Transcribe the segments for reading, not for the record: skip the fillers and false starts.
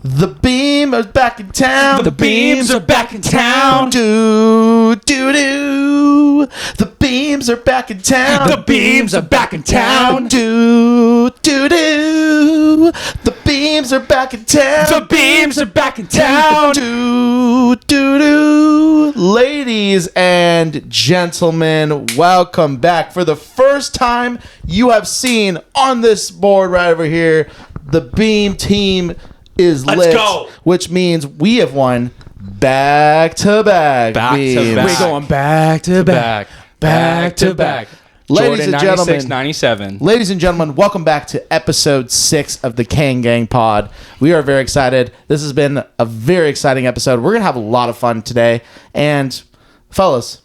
The Beam is back in town. The Beams are back in town. Do, do, do. The Beams are back in town. The Beams are back in town. Do, do, do. The Beams are back in town. The Beams are back in town. Do, do, do. Ladies and gentlemen, welcome back. For the first time you have seen on this board right over here, the Beam team is lit, go. which means we have won back-to-back. We're going back to back. Back to back. Ladies Jordan, and gentlemen, 96, 97. Ladies and gentlemen, welcome back to episode 6 of the Kang Gang Pod. We are very excited. This has been a very exciting episode. We're going to have a lot of fun today. And, fellas,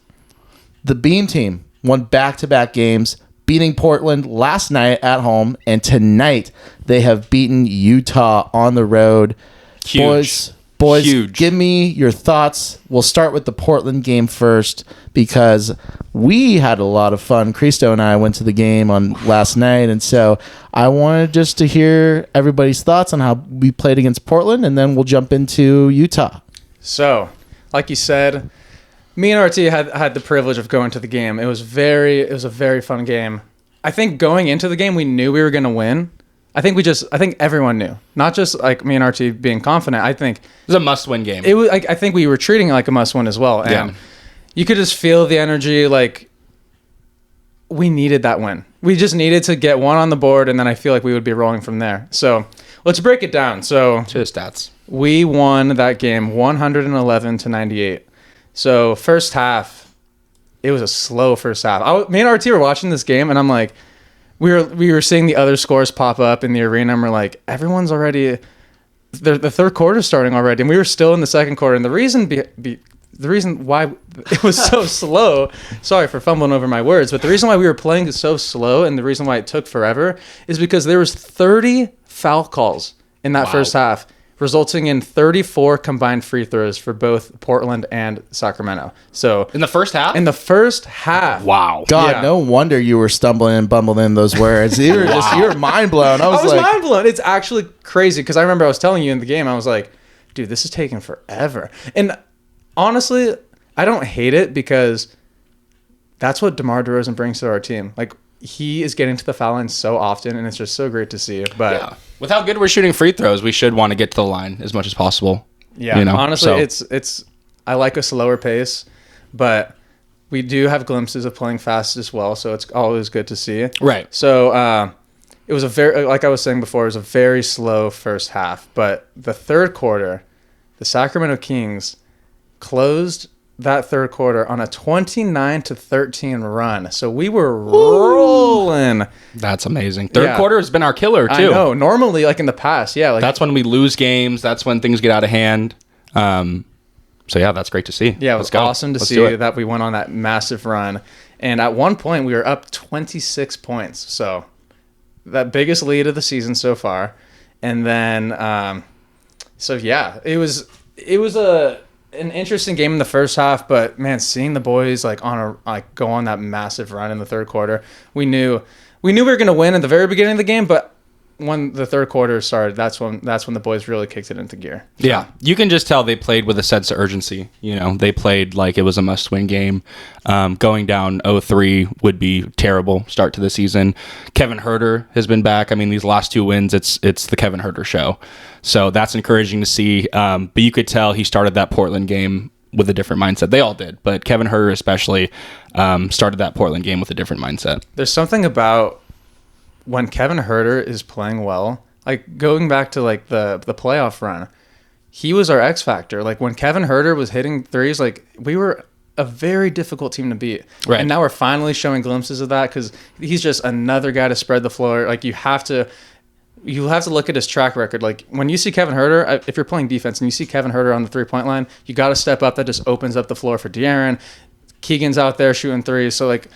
the Beam team won back-to-back games, beating Portland last night at home, and tonight they have beaten Utah on the road. Huge. Boys, Huge. Give me your thoughts. We'll start with the Portland game first because we had a lot of fun. Christo and I went to the game on last night, and so I wanted just to hear everybody's thoughts on how we played against Portland, and then we'll jump into Utah. So, like you said, me and RT had the privilege of going to the game. It was a very fun game. I think going into the game, we knew we were going to win. I think everyone knew, not just like me and RT being confident. I think It was a must-win game. it was. I think we were treating it like a must-win as well, and Yeah. you could just feel the energy. Like we needed that win. We just needed to get one on the board, and then I feel like we would be rolling from there. So let's break it down. So to the stats. we won that game 111-98. So first half, it was a slow first half. Me and RT were watching this game, and I'm like, we were seeing the other scores pop up in the arena, and we're like, everyone's already, the third quarter's starting already, and we were still in the second quarter. And the reason the reason why it was so slow, sorry for fumbling over my words, but the reason why we were playing so slow and the reason why it took forever is because there was 30 foul calls in that first half, resulting in 34 combined free throws for both Portland and Sacramento. So In the first half? Wow. God, Yeah. no wonder you were stumbling and bumbling in those words. You were mind blown. I was like, mind blown. It's actually crazy because I remember I was telling you in the game, I was like, dude, this is taking forever. And honestly, I don't hate it because that's what DeMar DeRozan brings to our team. Like, he is getting to the foul line so often, and it's just so great to see. But Yeah. With how good we're shooting free throws, we should want to get to the line as much as possible. yeah, You know, honestly, so- it's I like a slower pace, but we do have glimpses of playing fast as well, so it's always good to see. Right. So it was a very, like I was saying before, it was a very slow first half. But the third quarter, the Sacramento Kings closed that third quarter on a 29-13 run. So we were rolling. That's amazing. Third Yeah. quarter has been our killer, too. I know. Normally, like in the past, yeah. Like That's when we lose games. That's when things get out of hand. So, yeah, that's great to see. Yeah, it Let's was go. awesome to Let's see do it. that we went on that massive run. And at one point, we were up 26 points. So that biggest lead of the season so far. And then, so yeah, it was an interesting game in the first half. But man, seeing the boys like go on that massive run in the third quarter, we knew we were going to win at the very beginning of the game. But when the third quarter started, that's when the boys really kicked it into gear. Yeah, you can just tell they played with a sense of urgency. You know, they played like it was a must-win game. Going down 0-3 would be terrible start to the season. Kevin Huerter has been back. I mean, these last 2 wins, it's the Kevin Huerter show. So that's encouraging to see. But you could tell he started that Portland game with a different mindset. They all did, but Kevin Huerter especially started that Portland game with a different mindset. There's something about when Kevin Huerter is playing well, like going back to like the playoff run, he was our X factor. Like when Kevin Huerter was hitting threes, like we were a very difficult team to beat. Right. And now we're finally showing glimpses of that because he's just another guy to spread the floor. Like you have to look at his track record. Like when you see Kevin Huerter, if you're playing defense and you see Kevin Huerter on the 3-point line, you got to step up. That just opens up the floor for De'Aaron. Keegan's out there shooting threes. So like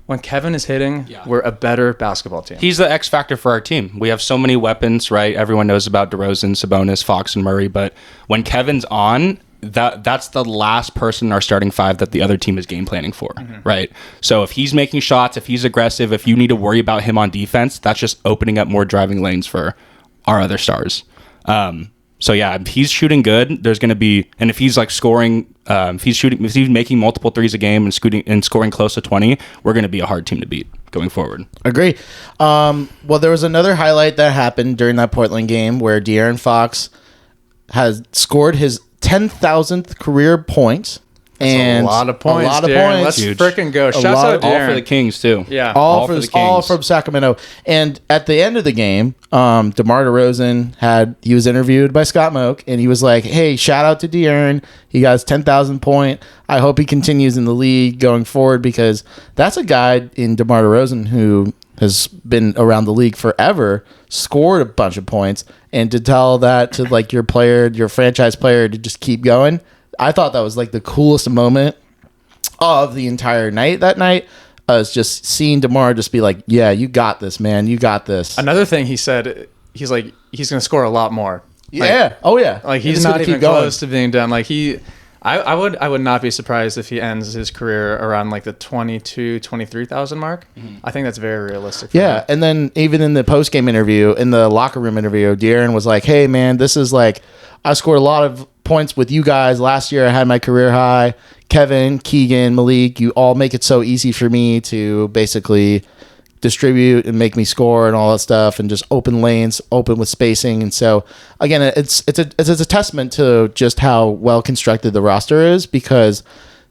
when Kevin is hitting, we're a better basketball team. He's the X factor for our team. We have so many weapons, right? Everyone knows about DeRozan, Sabonis, Fox, and Murray, but when Kevin's on, that's the last person in our starting five that the other team is game planning for, right? So if he's making shots, if he's aggressive, if you need to worry about him on defense, that's just opening up more driving lanes for our other stars. So yeah, if he's shooting good, there's going to be, and if he's like scoring, if he's making multiple threes a game and scoring close to 20, we're going to be a hard team to beat going forward. Agree. Well, there was another highlight that happened during that Portland game where De'Aaron Fox has scored his 10,000th career point. And a lot of points. Let's Huge. freaking go. Shouts lot out of- De'Aaron. All for the Kings too. Yeah. all for the all Kings. from Sacramento. And at the end of the game, DeMar DeRozan he was interviewed by Scott Moak, and he was like, "Hey, shout out to De'Aaron. He got his 10,000 point. I hope he continues in the league going forward because that's a guy in DeMar DeRozan who has been around the league forever, scored a bunch of points, and to tell that to like your franchise player to just keep going." I thought that was like the coolest moment of the entire night that night. Was just seeing DeMar just be like, "Yeah, you got this, man. You got this." Another thing he said, he's like, he's going to score a lot more. Yeah. Oh yeah. Like he's just not gonna even keep going. close to being done. Like I would not be surprised if he ends his career around like the 23,000 mark. I think that's very realistic. For Yeah, him. and then even in the post game interview, in the locker room interview, De'Aaron was like, "Hey man, this is like, I scored a lot of points with you guys last year. I had my career high. Kevin, Keegan, Malik, you all make it so easy for me to basically distribute and make me score and all that stuff, and just open lanes, open with spacing." And so again, it's a testament to just how well constructed the roster is, because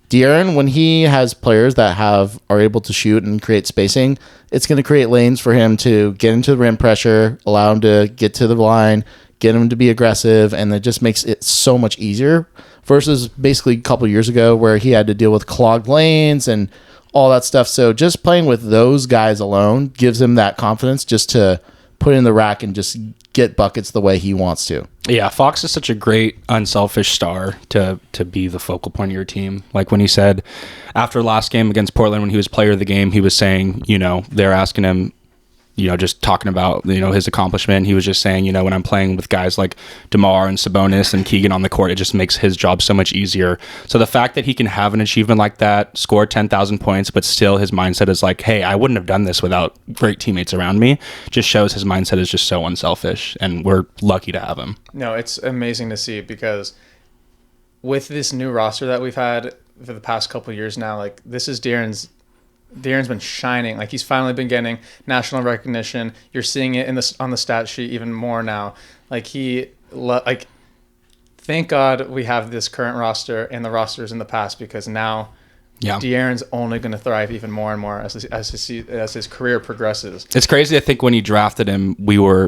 De'Aaron, when he has players that are able to shoot and create spacing, it's going to create lanes for him to get into the rim pressure, allow him to get to the line, get him to be aggressive, and it just makes it so much easier versus basically a couple years ago where he had to deal with clogged lanes and all that stuff. So just playing with those guys alone gives him that confidence just to put in the rack and just get buckets the way he wants to. Yeah, Fox is such a great unselfish star to be the focal point of your team. Like when he said after last game against Portland, when he was player of the game, he was saying, they're asking him, just talking about, his accomplishment. He was just saying, when I'm playing with guys like DeMar and Sabonis and Keegan on the court, it just makes his job so much easier. So the fact that he can have an achievement like that, score 10,000 points, but still his mindset is like, hey, I wouldn't have done this without great teammates around me, just shows his mindset is just so unselfish, and we're lucky to have him. No, it's amazing to see, because with this new roster that we've had for the past couple of years now, like this is De'Aaron's been shining. Like he's finally been getting national recognition. You're seeing it on the stat sheet even more now. Like thank God we have this current roster and the rosters in the past, because now De'Aaron's only going to thrive even more and more as his career progresses. It's crazy to think when he drafted him,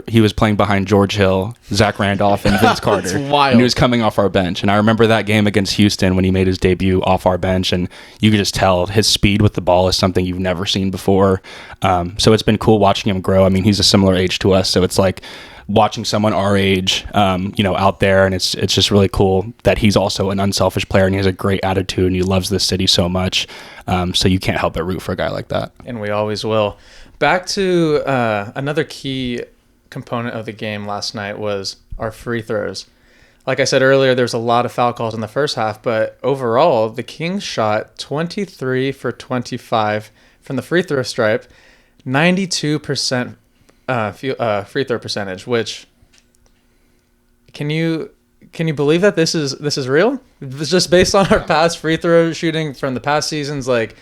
he was playing behind George Hill, Zach Randolph, and Vince Carter. That's wild. And he was coming off our bench. And I remember that game against Houston when he made his debut off our bench, and you could just tell his speed with the ball is something you've never seen before. So it's been cool watching him grow. I mean, he's a similar age to us, so it's like watching someone our age, out there, and it's just really cool that he's also an unselfish player, and he has a great attitude, and he loves this city so much. So you can't help but root for a guy like that. And we always will. Back to another key component of the game last night was our free throws. Like I said earlier, there's a lot of foul calls in the first half, but overall, the Kings shot 23 for 25 from the free throw stripe, 92% free throw percentage, which can you believe that this is real? It's just based on our past free throw shooting from the past seasons. Like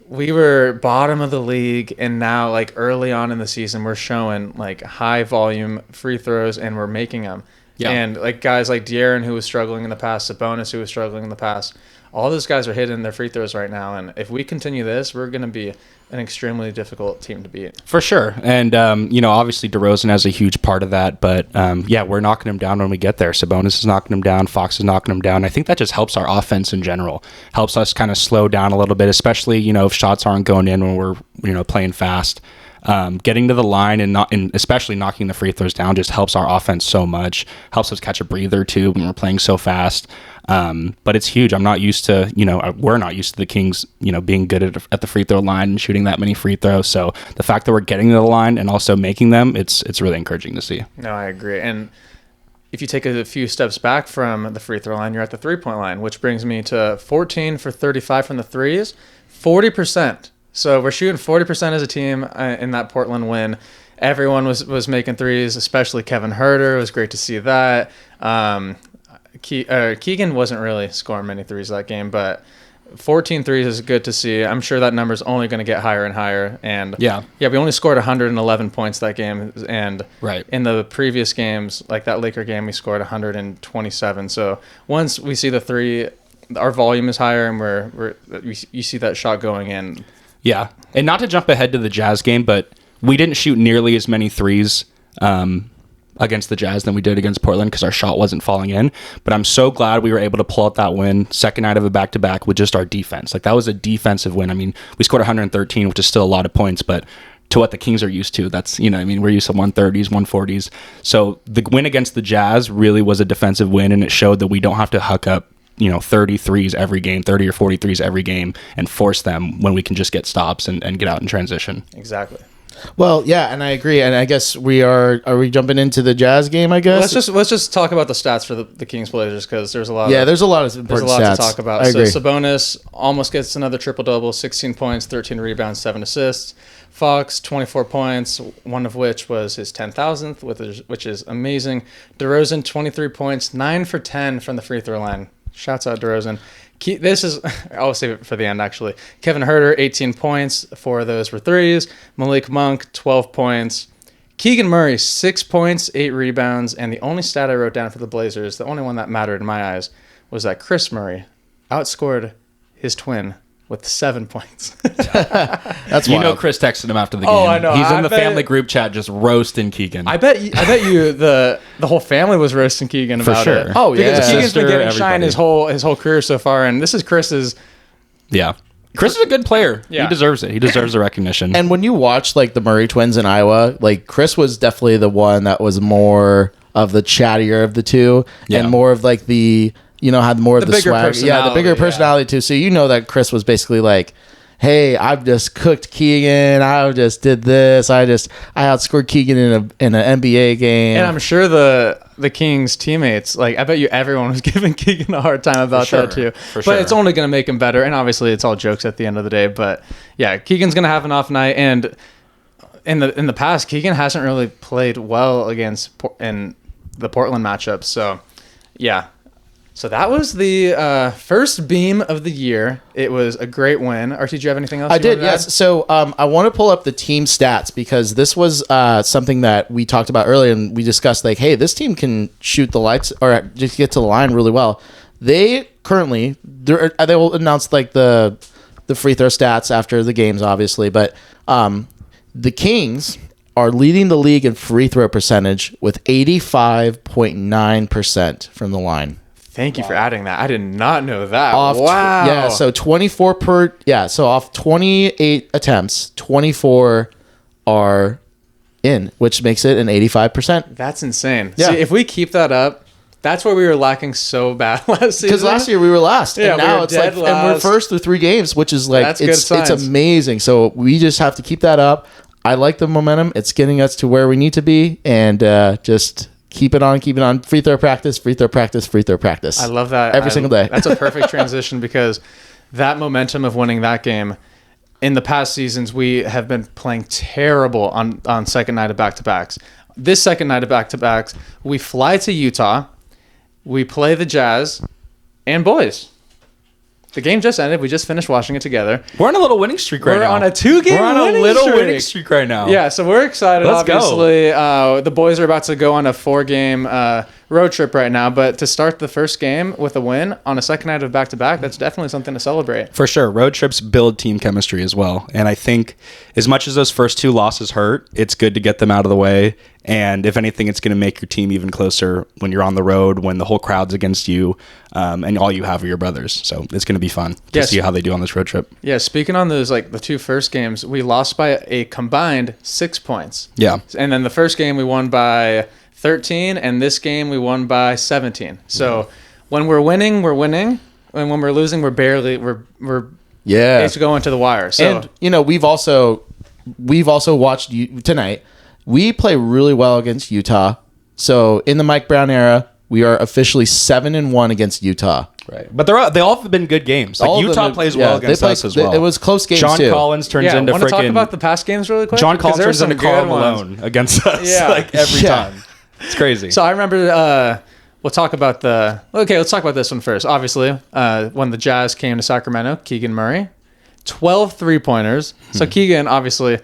we were bottom of the league, and now like early on in the season we're showing like high volume free throws and we're making them. Yeah. And like guys like De'Aaron, who was struggling in the past, Sabonis, who was struggling in the past, all those guys are hitting their free throws right now. And if we continue this, we're going to be an extremely difficult team to beat. For sure. And, obviously DeRozan has a huge part of that. But, we're knocking him down when we get there. Sabonis is knocking him down. Fox is knocking him down. I think that just helps our offense in general. Helps us kind of slow down a little bit, especially, if shots aren't going in when we're, playing fast. Getting to the line and especially knocking the free throws down just helps our offense so much. Helps us catch a breather too when we're playing so fast. But it's huge. I'm not used to, we're not used to the Kings, being good at the free throw line and shooting that many free throws. So the fact that we're getting to the line and also making them, it's really encouraging to see. No, I agree. And if you take a few steps back from the free throw line, you're at the 3-point line, which brings me to 14 for 35 from the threes, 40%. So we're shooting 40% as a team in that Portland win. Everyone was making threes, especially Kevin Huerter. It was great to see that. Keegan wasn't really scoring many threes that game, but 14 threes is good to see. I'm sure that number's only going to get higher and higher. And we only scored 111 points that game. And in the previous games, like that Laker game, we scored 127. So once we see the three, our volume is higher, and you see that shot going in. Yeah, and not to jump ahead to the Jazz game, but we didn't shoot nearly as many threes against the Jazz than we did against Portland because our shot wasn't falling in. But I'm so glad we were able to pull out that win, second night of a back-to-back, with just our defense. Like, that was a defensive win. I mean, we scored 113, which is still a lot of points, but to what the Kings are used to, that's, we're used to 130s, 140s. So the win against the Jazz really was a defensive win, and it showed that we don't have to huck up 30 threes every game, 30 or 40 threes every game, and force them when we can just get stops and get out in transition. Exactly. Well, yeah, and I agree. And I guess are we jumping into the Jazz game, I guess? Let's just talk about the stats for the Kings Blazers, because there's a lot of important stats to talk about. So Sabonis almost gets another triple-double, 16 points, 13 rebounds, 7 assists. Fox, 24 points, one of which was his 10,000th, which is amazing. DeRozan, 23 points, 9 for 10 from the free throw line. Shouts out DeRozan. I'll save it for the end, actually. Kevin Huerter, 18 points. 4 of those were threes. Malik Monk, 12 points. Keegan Murray, 6 points, 8 rebounds. And the only stat I wrote down for the Blazers, the only one that mattered in my eyes, was that Chris Murray outscored his twin with 7 points. That's wild. Chris texted him after the game. Oh, I know. He's in the family group chat just roasting Keegan. I bet you the whole family was roasting Keegan about it. Oh yeah, because Keegan's been getting shine his whole career so far, and this is Chris's. Yeah. Chris is a good player. Yeah. He deserves it. He deserves the recognition. And when you watch like the Murray twins in Iowa, like Chris was definitely the one that was more of the chattier of the two, and more of like the had more of the swag. Yeah, the bigger personality too. So that Chris was basically like, hey, I've just cooked Keegan. I just did this. I outscored Keegan in an NBA game. And I'm sure the Kings teammates, like, I bet you everyone was giving Keegan a hard time about that too. But it's only going to make him better. And obviously it's all jokes at the end of the day. But yeah, Keegan's going to have an off night. And in the past, Keegan hasn't really played well in the Portland matchup. So yeah. So that was the first beam of the year. It was a great win. RT, did you have anything else? I did, yes. So I want to pull up the team stats because this was something that we talked about earlier, and we discussed like, hey, this team can shoot the lights or just get to the line really well. They will announce like the free throw stats after the games, obviously, but the Kings are leading the league in free throw percentage with 85.9% from the line. Thank you for adding that. I did not know that. Wow. So 24 so off 28 attempts, 24 are in, which makes it an 85%. That's insane. Yeah. See, if we keep that up, that's where we were lacking so bad last season. Because last year we were last. Yeah, and now it's like, last. And we're first through 3 games, which is like, it's amazing. So we just have to keep that up. I like the momentum. It's getting us to where we need to be, and just keep it on. Free throw practice. I love that. Every single day. That's a perfect transition because that momentum of winning that game, in the past seasons, we have been playing terrible on second night of back-to-backs. This second night of back-to-backs, we fly to Utah, we play the Jazz, and boys, the game just ended. We just finished watching it together. We're on a little winning streak right now. We're on a 2-game winning streak right now. Yeah, so we're excited. Let's obviously go. The boys are about to go on a 4-game road trip right now, but to start the first game with a win on a second night of back-to-back, that's definitely something to celebrate. For sure. Road trips build team chemistry as well. And I think as much as those first 2 losses hurt, it's good to get them out of the way. And if anything, it's going to make your team even closer when you're on the road, when the whole crowd's against you, and all you have are your brothers. So it's going to be fun to see how they do on this road trip. Yeah, speaking on those, like the 2 first games, we lost by a combined 6 points. Yeah. And then the first game we won by 13, and this game we won by 17. So when we're winning, we're winning, and when we're losing, we're it's going to the wire. So and we've also watched you tonight. We play really well against Utah. So in the Mike Brown era, we are officially 7-1 against Utah. Right, but they all have been good games. Like Utah plays well against us as well. It was close games John too. Collins turns into want to talk freaking. about the past games really quick? John Collins turns into Karl Malone against us every time. It's crazy. So I remember let's talk about this one first. Obviously, when the Jazz came to Sacramento, Keegan Murray, 12 3-pointers. So Keegan, obviously,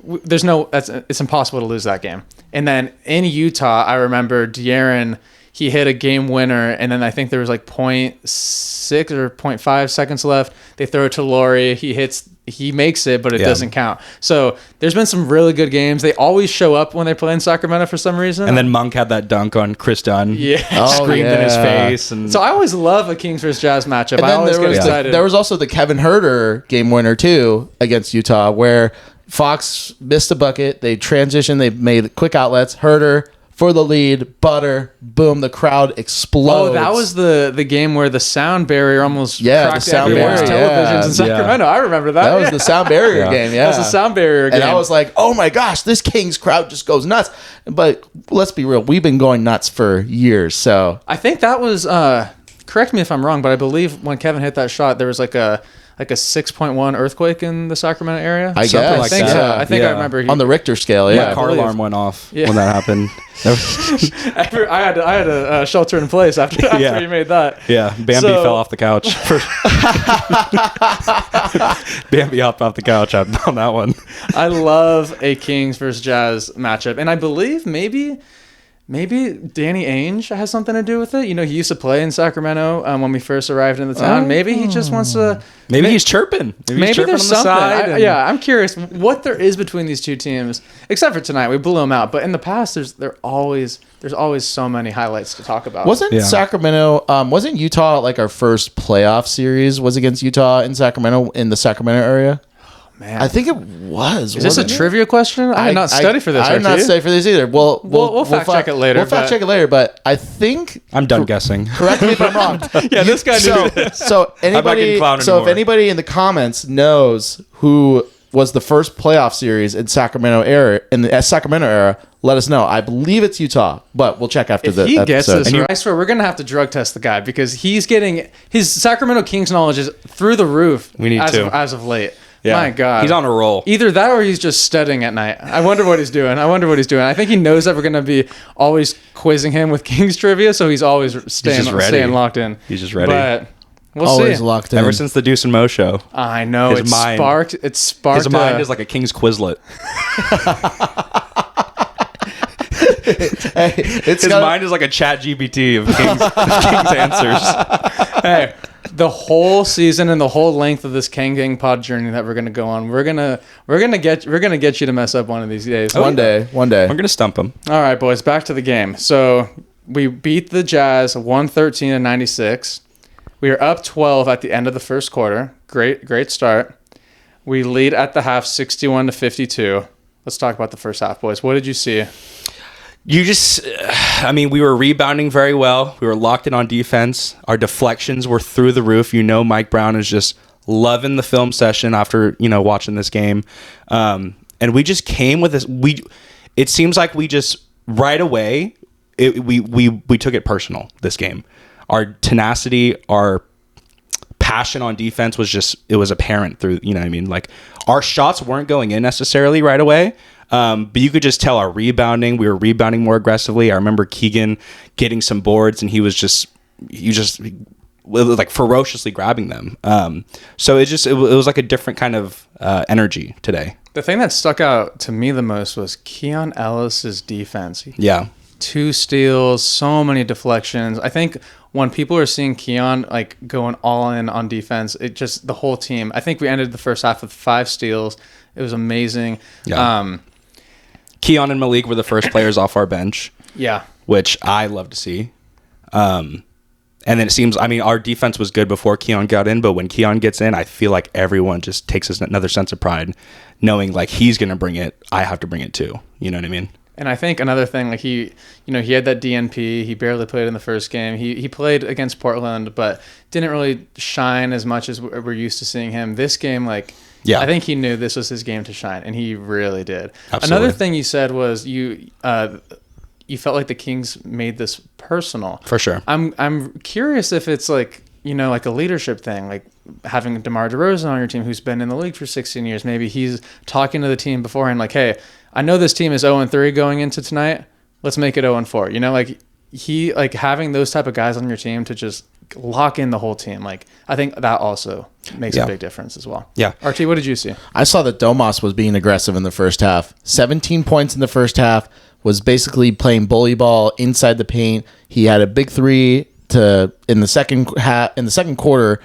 it's impossible to lose that game. And then in Utah, I remember De'Aaron, he hit a game winner, and then I think there was like 0.6 or 0.5 seconds left. They throw it to Laurie. He makes it, but it doesn't count. So there's been some really good games. They always show up when they play in Sacramento for some reason. And then Monk had that dunk on Chris Dunn. Yeah. Screamed in his face. And so I always love a Kings versus Jazz matchup. And I then always get excited. there was also the Kevin Huerter game winner too against Utah, where Fox missed a bucket. They transitioned. They made quick outlets. Huerter for the lead. Butter. Boom. The crowd explodes. Oh, that was the game where the sound barrier almost cracked the sound everyone's barrier, televisions in Sacramento. I remember that. That was the sound barrier game. Yeah, that was the sound barrier game. And I was like, oh my gosh, this Kings crowd just goes nuts. But let's be real. We've been going nuts for years. So I think that was, correct me if I'm wrong, but I believe when Kevin hit that shot, there was like a 6.1 earthquake in the Sacramento area. I guess. I think so. I think I remember. On the Richter scale, yeah. My car alarm went off when that happened. I had to shelter in place after you made that. Yeah, Bambi fell off the couch. Bambi hopped off the couch on that one. I love a Kings versus Jazz matchup, and I believe maybe Danny Ainge has something to do with it. You know, he used to play in Sacramento when we first arrived in the town. Maybe he just wants to. Maybe he's chirping. Maybe he's chirping there's on the something. side. I'm curious what there is between these two teams. Except for tonight, we blew them out. But in the past, there's always so many highlights to talk about. Wasn't Utah like our first playoff series was against Utah in Sacramento in the Sacramento area? Man, I think it was. Is this a trivia question? I did not study for this. I did not study for this either. We'll fact check it later. We'll fact check it later, but I think I'm done guessing. Correct me if I'm wrong. This guy knew this. So if anybody in the comments knows who was the first playoff series in Sacramento era let us know. I believe it's Utah, but we'll check after the episode. He gets this, I swear we're gonna have to drug test the guy because he's getting his Sacramento Kings knowledge is through the roof. We need as of late. Yeah. My God. He's on a roll. Either that or he's just studying at night. I wonder what he's doing. I think he knows that we're going to be always quizzing him with Kings trivia, so he's always staying locked in. He's just ready. But we'll always see. locked in. Ever since the Deuce and Mo show. I know. It sparked. His mind is like a King's Quizlet. His mind is like a chat GPT of King's answers. Hey, the whole season and the whole length of this Kang Gang pod journey that we're gonna go on, we're gonna get you to mess up one of these days. One day. We're gonna stump him. All right, boys, back to the game. So we beat the Jazz 113-96. We are up 12 at the end of the first quarter. Great start. We lead at the half 61-52. Let's talk about the first half, boys. What did you see? We were rebounding very well. We were locked in on defense. Our deflections were through the roof. Mike Brown is just loving the film session after, watching this game. And we just came with this. It seems like we just right away, we took it personal this game. Our tenacity, our passion on defense it was apparent through, like our shots weren't going in necessarily right away. But you could just tell our rebounding. We were rebounding more aggressively. I remember Keegan getting some boards, and he was like ferociously grabbing them. So it was like a different kind of energy today. The thing that stuck out to me the most was Keon Ellis's defense. Yeah, 2 steals, so many deflections. I think when people are seeing Keon like going all in on defense, it just the whole team. I think we ended the first half with 5 steals. It was amazing. Yeah. Keon and Malik were the first players off our bench. Yeah. Which I love to see. And then it seems, our defense was good before Keon got in, but when Keon gets in, I feel like everyone just takes another sense of pride, knowing like he's going to bring it. I have to bring it too. You know what I mean? And I think another thing, like he had that DNP. He barely played in the first game. He played against Portland, but didn't really shine as much as we're used to seeing him. This game, I think he knew this was his game to shine, and he really did. Absolutely. Another thing you said was you felt like the Kings made this personal. For sure. I'm curious if it's like a leadership thing, like having DeMar DeRozan on your team who's been in the league for 16 years. Maybe he's talking to the team beforehand, like, hey, I know this team is 0-3 going into tonight. Let's make it 0-4. he like having those type of guys on your team to just lock in the whole team. Like I think that also makes a big difference as well. Yeah. RT, what did you see? I saw that Domas was being aggressive in the first half. 17 points in the first half, was basically playing bully ball inside the paint. He had a big three in the second quarter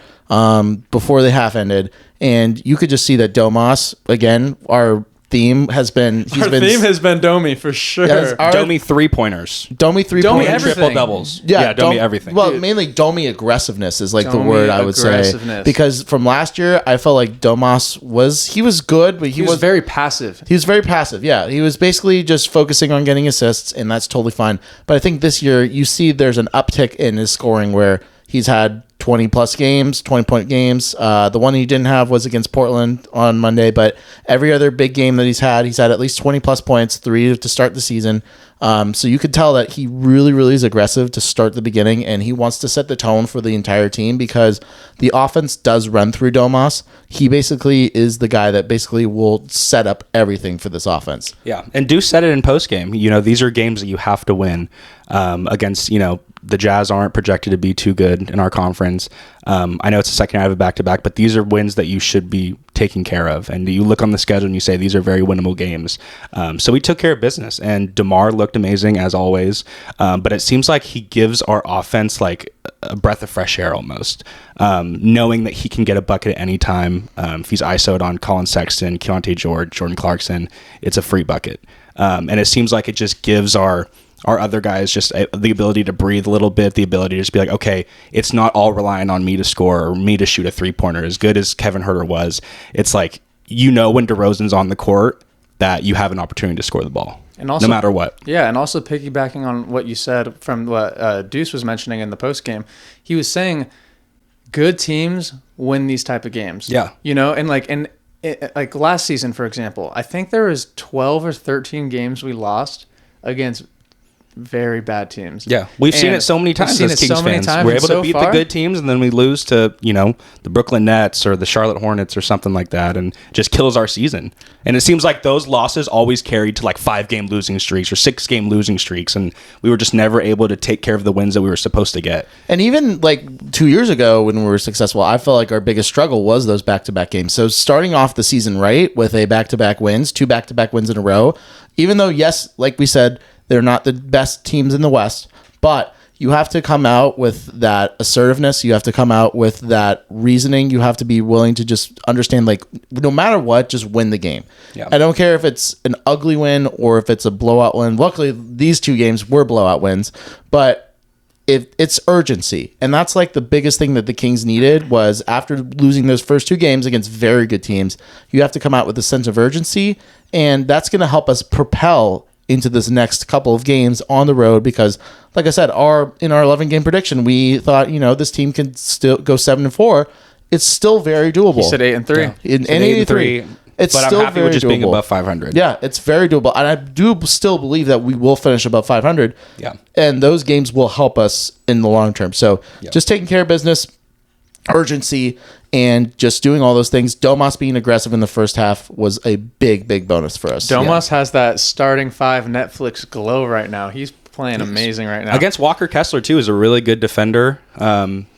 before the half ended, and you could just see that Domas, again, our theme has been has been Domi for sure. Domi 3-pointers. Domi 3 Domi pointers. everything. Triple doubles. Yeah, Domi everything. Well, mainly Domi aggressiveness is like the Domi word I would say. aggressiveness. Because from last year, I felt like Domas was good, but He was very passive. he was very passive. Yeah, he was basically just focusing on getting assists, and that's totally fine. But I think this year you see there's an uptick in his scoring where he's had 20-plus games, 20-point games. The one he didn't have was against Portland on Monday, but every other big game that he's had at least 20-plus points, 3 to start the season. So you could tell that he really, really is aggressive to start the beginning, and he wants to set the tone for the entire team because the offense does run through Domas. He basically is the guy that basically will set up everything for this offense. Yeah, and Deuce said it in postgame. These are games that you have to win against, the Jazz aren't projected to be too good in our conference. I know it's the second night of a back-to-back, but these are wins that you should be taking care of. And you look on the schedule and you say these are very winnable games. So we took care of business, and DeMar looked amazing as always. But it seems like he gives our offense like a breath of fresh air almost, knowing that he can get a bucket at any time. If he's ISO'd on Colin Sexton, Keontae George, Jordan Clarkson, it's a free bucket. And it seems like it just gives our other guys just the ability to breathe a little bit, the ability to just be like, okay, it's not all relying on me to score or me to shoot a three-pointer. As good as Kevin Huerter was, it's like, when DeRozan's on the court that you have an opportunity to score the ball, and also, no matter what. Yeah, and also piggybacking on what you said from what Deuce was mentioning in the postgame, he was saying good teams win these type of games. Yeah. And like last season, for example, I think there was 12 or 13 games we lost against very bad teams. Yeah, we've seen it so many times as Kings fans. We're able to beat the good teams, and then we lose to the Brooklyn Nets or the Charlotte Hornets or something like that, and just kills our season. And it seems like those losses always carried to like 5-game losing streaks or 6-game losing streaks, and we were just never able to take care of the wins that we were supposed to get. And even like 2 years ago when we were successful, I felt like our biggest struggle was those back-to-back games. So starting off the season right with a back-to-back wins, 2 back-to-back wins in a row, even though, yes, like we said, they're not the best teams in the West, but you have to come out with that assertiveness. You have to come out with that reasoning. You have to be willing to just understand, like, no matter what, just win the game. Yeah. I don't care if it's an ugly win or if it's a blowout win. Luckily, these 2 games were blowout wins, but it's urgency. And that's like the biggest thing that the Kings needed was after losing those first 2 games against very good teams, you have to come out with a sense of urgency, and that's going to help us propel into this next couple of games on the road because, like I said, in our 11-game prediction, we thought, this team can still go 7-4. It's still very doable. You said 8-3. Yeah. In 83. It's but still I'm happy very with just doable. being above 500. Yeah, it's very doable. And I do still believe that we will finish above 500. Yeah. And those games will help us in the long term. So just taking care of business, urgency, and just doing all those things. Domas being aggressive in the first half was a big, big bonus for us. Domas has that starting 5 Netflix glow right now. He's playing amazing right now. Against Walker Kessler, too, is a really good defender.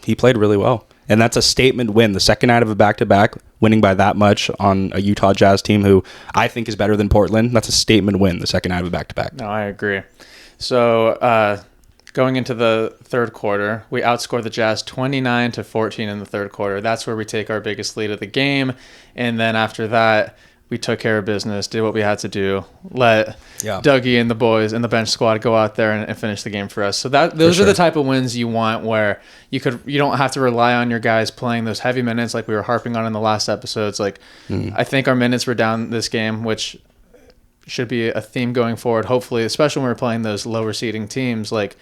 He played really well. And that's a statement win. The second night of a back-to-back, winning by that much on a Utah Jazz team who I think is better than Portland. That's a statement win, the second night of a back-to-back. No, I agree. So, going into the third quarter, we outscored the Jazz 29-14 in the third quarter. That's where we take our biggest lead of the game. And then after that, we took care of business, did what we had to do, let Dougie and the boys and the bench squad go out there and finish the game for us. So those are the type of wins you want where you don't have to rely on your guys playing those heavy minutes like we were harping on in the last episodes. Like I think our minutes were down this game, which should be a theme going forward, hopefully, especially when we're playing those lower seeding teams. Like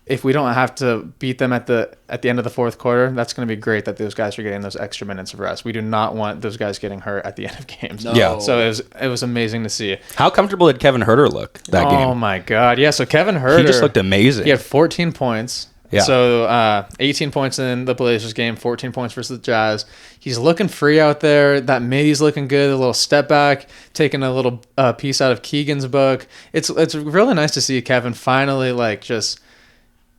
if we don't have to beat them at the end of the fourth quarter, that's going to be great that those guys are getting those extra minutes of rest. We do not want those guys getting hurt at the end of games. No. Yeah. So it was amazing to see. How comfortable did Kevin Huerter look that game? Oh my God. Yeah. So Kevin Huerter, He just looked amazing. He had 14 points Yeah. So 18 points in the Blazers game, 14 points versus the Jazz. He's looking free out there. That middy's looking good. A little step back, taking a little piece out of Keegan's book. It's really nice to see Kevin finally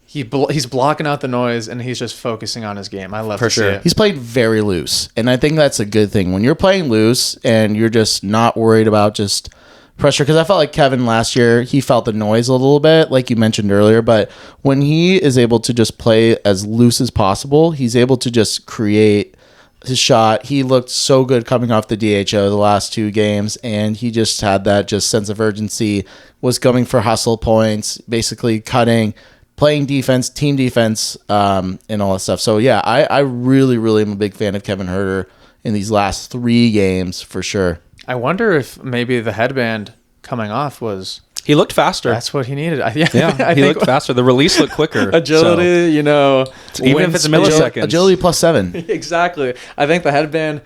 he's blocking out the noise and he's just focusing on his game. I love to see it. He's played very loose, and I think that's a good thing. When you're playing loose and you're just not worried about just pressure, because I felt like Kevin last year, he felt the noise a little bit, like you mentioned earlier, but when he is able to just play as loose as possible, he's able to just create his shot. He looked so good coming off the DHO the last 2 games, and he just had that just sense of urgency, was going for hustle points, basically cutting, playing defense, team defense, and all that stuff. So, yeah, I really, really am a big fan of Kevin Huerter in these last 3 games for sure. I wonder if maybe the headband coming off was... He looked faster. That's what he needed. He looked faster. The release looked quicker. Agility, even if it's milliseconds. Agility +7. Exactly. I think the headband,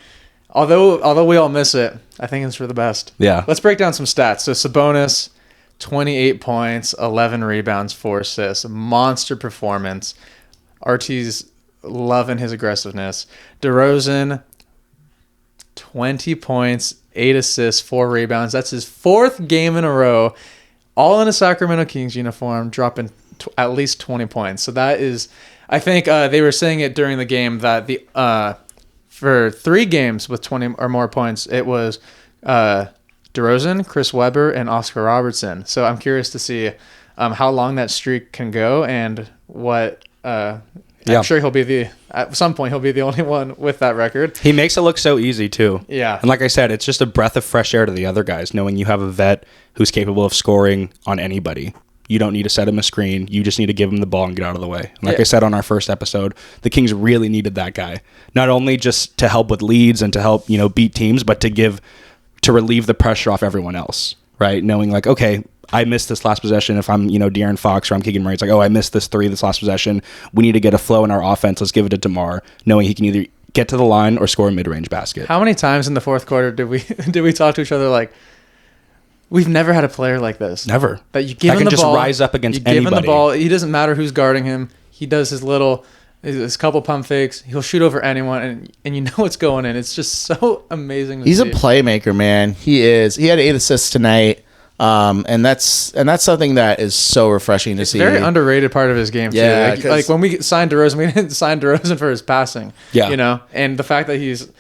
although we all miss it, I think it's for the best. Yeah. Let's break down some stats. So Sabonis, 28 points, 11 rebounds, 4 assists. Monster performance. RT's loving his aggressiveness. DeRozan, 20 points, 8 assists, 4 rebounds. That's his 4th game in a row, all in a Sacramento Kings uniform, dropping at least 20 points. So that is, I think they were saying it during the game that for 3 games with 20 or more points, it was DeRozan, Chris Webber, and Oscar Robertson. So I'm curious to see how long that streak can go and what... I'm sure at some point he'll be the only one with that record. He makes it look so easy too. Yeah. And like I said, it's just a breath of fresh air to the other guys, knowing you have a vet who's capable of scoring on anybody. You don't need to set him a screen. You just need to give him the ball and get out of the way. And like I said on our first episode, the Kings really needed that guy. Not only just to help with leads and to help, beat teams, but to relieve the pressure off everyone else, right? Knowing like, okay, I missed this last possession. If I'm, De'Aaron Fox or I'm Keegan Murray, it's like, oh, I missed this 3 this last possession. We need to get a flow in our offense. Let's give it to DeMar, knowing he can either get to the line or score a mid-range basket. How many times in the 4th quarter did we talk to each other like, we've never had a player like this? Never. That you give him the just ball, rise up against you give anybody. him the ball. He doesn't matter who's guarding him. He does his couple pump fakes. He'll shoot over anyone, and you know what's going in. It's just so amazing to He's see. a playmaker, man. He is. He had 8 assists tonight. And that's something that is so refreshing to see. Very underrated part of his game too. Yeah, like when we signed DeRozan, we didn't sign DeRozan for his passing. Yeah. And the fact that he's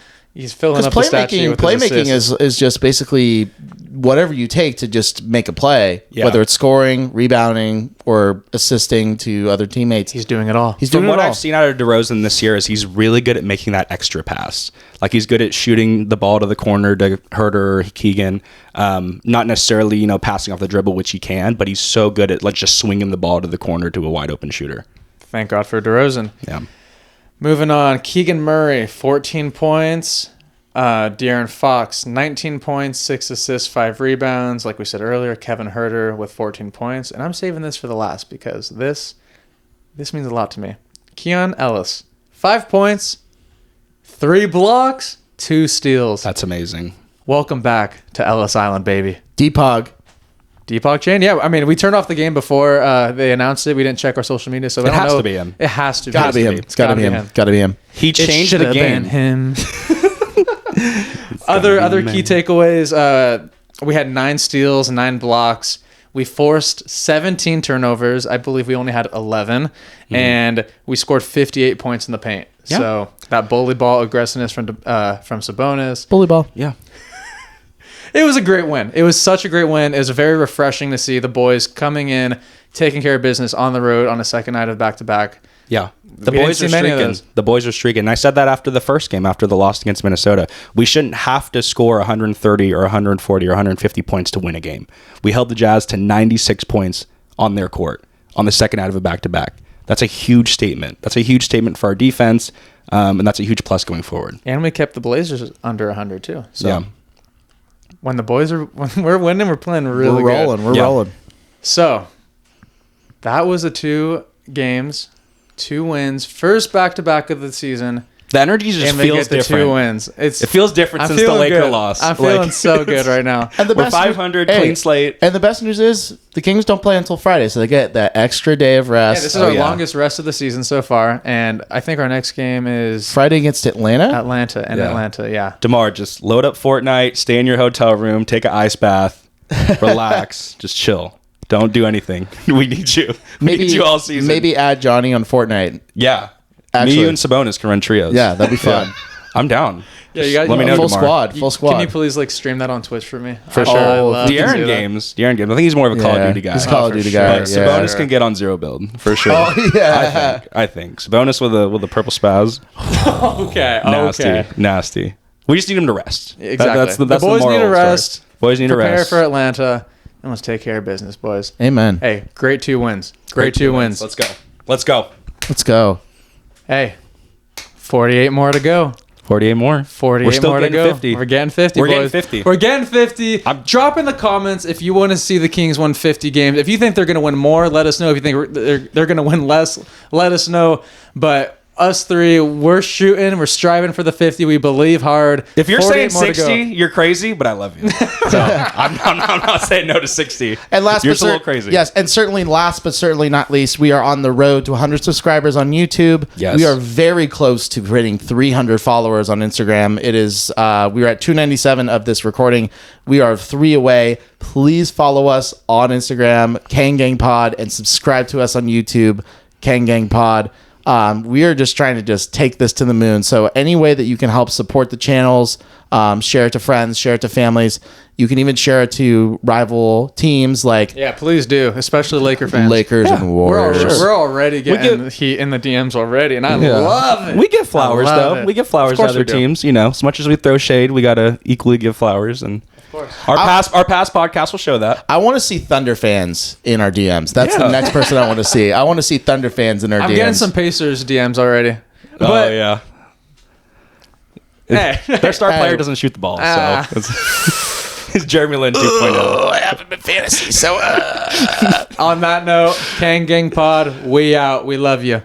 filling up the stat sheet with playmaking his assists. is just basically whatever you take to just make a play, whether it's scoring, rebounding, or assisting to other teammates. He's doing it all. From what I've seen out of DeRozan this year is he's really good at making that extra pass. Like he's good at shooting the ball to the corner to Huerter or Keegan. Not necessarily, passing off the dribble, which he can, but he's so good at just swinging the ball to the corner to a wide open shooter. Thank God for DeRozan. Yeah. Moving on, Keegan Murray, 14 points. De'Aaron Fox, 19 points, 6 assists, 5 rebounds. Like we said earlier, Kevin Huerter with 14 points. And I'm saving this for the last because this means a lot to me. Keon Ellis, 5 points, 3 blocks, 2 steals. That's amazing. Welcome back to Ellis Island, baby. Deepog Chain? Yeah, I mean, we turned off the game before they announced it. We didn't check our social media, so it has to be him. It has to Gotta be him. It's gotta be him. Gotta be him. He changed the game. Been him. Other key takeaways. We had 9 steals, 9 blocks. We forced 17 turnovers. I believe we only had 11. And we scored 58 points in the paint. Yeah. So that bully ball aggressiveness from Sabonis. Bully ball. Yeah. It was a great win. It was such a great win. It was very refreshing to see the boys coming in, taking care of business on the road on a second night of back-to-back. Yeah. The boys are streaking. The boys are streaking. And I said that after the first game, after the loss against Minnesota. We shouldn't have to score 130 or 140 or 150 points to win a game. We held the Jazz to 96 points on their court on the second night of a back-to-back. That's a huge statement. That's a huge statement for our defense, and that's a huge plus going forward. And we kept the Blazers under 100 too. So yeah. When we're winning, we're playing really good. We're rolling. So that was the 2 games, 2 wins, first back-to-back of the season. The energy just and they feels get the different. 2 wins. It feels different since the feeling Laker good. loss. I'm feeling so good right now. And the We're best 500, news- clean slate. And the best news is the Kings don't play until Friday, so they get that extra day of rest. Yeah, this is our longest rest of the season so far, and I think our next game is Friday against Atlanta. Atlanta. Yeah. DeMar, just load up Fortnite, stay in your hotel room, take an ice bath, relax, just chill. Don't do anything. We need you. We need you all season. Maybe add Johnny on Fortnite. Yeah. Actually. Me, you, and Sabonis can run trios. Yeah, that'd be fun. I'm down. Yeah, you guys. Let me know Full tomorrow. squad. Full squad. Can you please stream that on Twitch for me? For I sure. love to do De'Aaron that. games. I think he's more of a Call of Duty guy. He's a Call of for Duty sure. guy. But Yeah. Sabonis can get on zero build for sure. Oh, yeah. I think Sabonis with the purple spaz. Okay. Nasty, Okay. nasty. We just need him to rest. Exactly. That's the boys moral need to of the story. rest. Boys need to Prepare rest. for Atlanta, and let's take care of business, boys. Amen. Hey, great 2 wins. Great 2 wins. Let's go. Let's go. Let's go. Hey, 48 more to go. 48 more. 48 We're still more to getting go. 50. We're getting 50. We're getting boys. 50. We're getting 50. Drop in the comments if you want to see the Kings win 50 games. If you think they're going to win more, let us know. If you think they're going to win less, let us know. But us three, we're shooting. We're striving for the 50. We believe hard. If you're saying 48 more to go. 60, you're crazy, but I love you. So I'm not saying no to 60. And last you're but just a little crazy. Yes, and certainly last but certainly not least, we are on the road to 100 subscribers on YouTube. Yes. We are very close to hitting 300 followers on Instagram. It is we are at 297 of this recording. We are 3 away. Please follow us on Instagram, Kang Gang Pod, and subscribe to us on YouTube, Kang Gang Pod. We are just trying to just take this to the moon. So any way that you can help support the channels, share it to friends, share it to families. You can even share it to rival teams like Yeah, please do, especially Laker fans. Lakers and We're Warriors. already getting heat in the DMs already, and I love it. We give flowers, I love though. it. We give flowers Of to course other we do. teams. You know, as much as we throw shade, we got to equally give flowers. And our past podcast will show that. I want to see Thunder fans in our DMs. That's the Yeah. next person I want to see. I want to see Thunder fans in our I'm DMs. getting some Pacers DMs already. Oh, yeah. Hey. Their star Hey. player doesn't shoot the ball, Ah. so it's Jeremy Lin 2.0. I haven't been fantasy, so On that note, Kang Gang Pod, we out. We love you.